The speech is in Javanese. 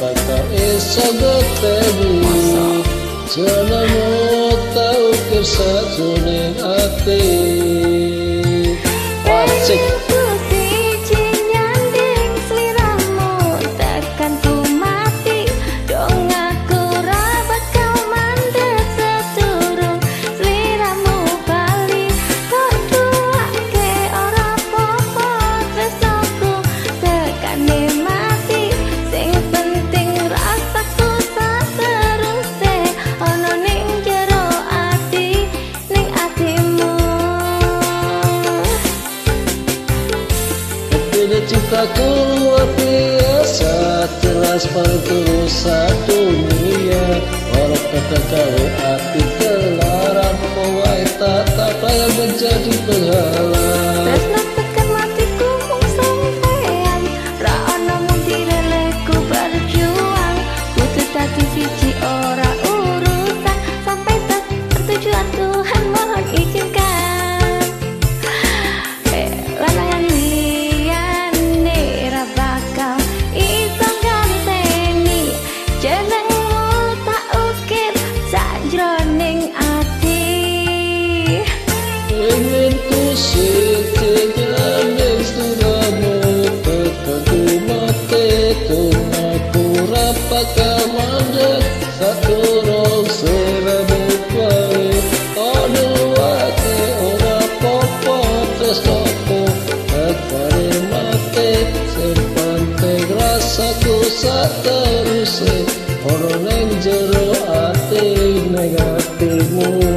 bakal iso geteni jenengmu tau kersajroning ati. Asik. Cintaku luar biasa, jelas perterus dunia. Orang kata gawe hati gelaran, pawai tak payah menjadi penghalang. Tresno tekan matiku mung sampean, ra ono mung direleku berjuang. Butuh dadi siji ora urusan, sampai tertujuan Tuhan mohon izinkan. Lanangan bakal mandek satu rong serabu kali ono wate ora popo tresnoku tekane mati sepanteng rasaku sateruse ono ning jero ati negatifmu.